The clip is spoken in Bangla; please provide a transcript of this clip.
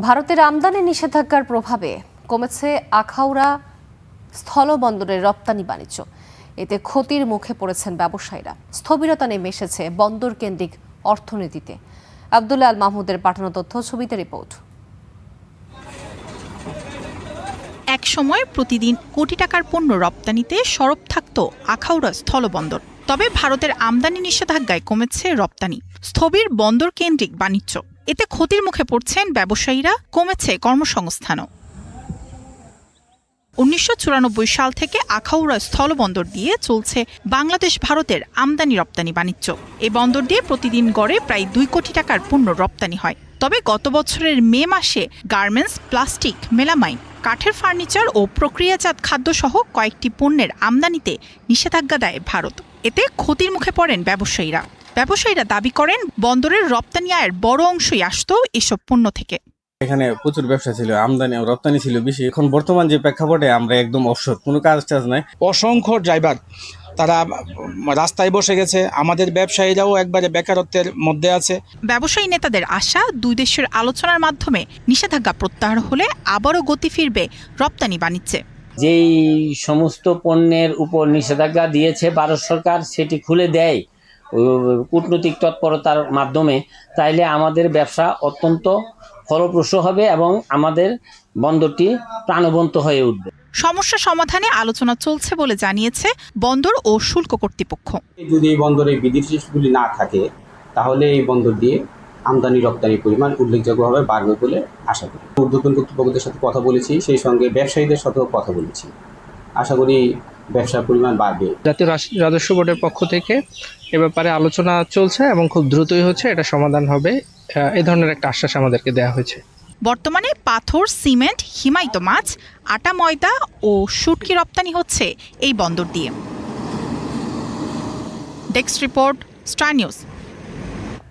ভারতের আমদানি নিষেধাজ্ঞার প্রভাবে কমেছে আখাউড়া স্থলবন্দরের রপ্তানি বাণিজ্য। এতে ক্ষতির মুখে পড়েছেন ব্যবসায়ীরা। স্থবিরতা নেমে এসেছে বন্দর কেন্দ্রিক অর্থনীতিতে। আব্দুল্লাহ আল মাহমুদের পাঠানো তথ্য, ছবিতে রিপোর্ট। এক সময় প্রতিদিন কোটি টাকার পণ্য রপ্তানিতে সরব থাকত আখাউড়া স্থলবন্দর। তবে ভারতের আমদানি নিষেধাজ্ঞায় কমেছে রপ্তানি, স্থবির বন্দর কেন্দ্রিক বাণিজ্য। এতে ক্ষতির মুখে পড়ছেন ব্যবসায়ীরা, কমেছে কর্মসংস্থানও। ১৯৯৪ সাল থেকে আখাউড়া স্থলবন্দর দিয়ে চলছে বাংলাদেশ ভারতের আমদানি রপ্তানি বাণিজ্য। এই বন্দর দিয়ে প্রতিদিন গড়ে প্রায় ২ কোটি টাকার পণ্য রপ্তানি হয়। তবে গত বছরের মে মাসে গার্মেন্টস, প্লাস্টিক, মেলামাইন, কাঠের ফার্নিচার ও প্রক্রিয়াজাত খাদ্যসহ কয়েকটি পণ্যের আমদানিতে নিষেধাজ্ঞা দেয় ভারত। এতে ক্ষতির মুখে পড়েন ব্যবসায়ীরা দাবি করেন বন্দরের রপ্তানি আয়ের বড় অংশই আসত এসব পণ্য থেকে। এখানে প্রচুর ব্যবসা ছিল, আমদানি ও রপ্তানি ছিল বেশি। এখন বর্তমান যে প্রেক্ষাপটে আমরা একদম অবসর, কোনো কাজ নাই। অসংখ্য ড্রাইভার তারা রাস্তায় বসে গেছে, আমাদের ব্যবসায়ীরাও একবারে বেকারত্বের মধ্যে আছে। ব্যবসায়ী নেতাদের আশা, দুই দেশের আলোচনার মাধ্যমে নিষেধাজ্ঞা প্রত্যাহার হলে আবারও গতি ফিরবে রপ্তানি বাণিজ্যে। যেই সমস্ত পণ্যের উপর নিষেধাজ্ঞা দিয়েছে ভারত সরকার, সেটি খুলে দেয় কূটনৈতিক তৎপরতার মাধ্যমে, তাইলে আমাদের ব্যবসা অত্যন্ত ফলপ্রসূ হবে এবং আমাদের বন্দরটি প্রাণবন্ত হয়ে উঠবে। সমস্যা সমাধানে আলোচনা চলছে বলে জানিয়েছে বন্দর ও শুল্ক কর্তৃপক্ষ। যদি এই বন্দরে বিধিনিষেধগুলি না থাকে, তাহলে এই বন্দর দিয়ে আমদানি রপ্তানির পরিমাণ উল্লেখযোগ্যভাবে বাড়বে বলে আশা করি। ঊর্ধ্বতন কর্তৃপক্ষদের সাথে কথা বলেছি, সেই সঙ্গে ব্যবসায়ীদের সাথেও কথা বলেছি। আশা করি ব্যবসার পরিমাণ বাড়বে। জাতীয় রাজস্ব বোর্ডের পক্ষ থেকে এ ব্যাপারে আলোচনা চলছে এবং খুব দ্রুতই হচ্ছে, এটা সমাধান হবে, এই ধরনের একটা আশ্বাস আমাদেরকে দেওয়া হয়েছে। বর্তমানে পাথর, সিমেন্ট, হিমায়িত মাছ, আটা, ময়দা ও শুটকি রপ্তানি হচ্ছে এই বন্দর দিয়ে। Desk report, star news.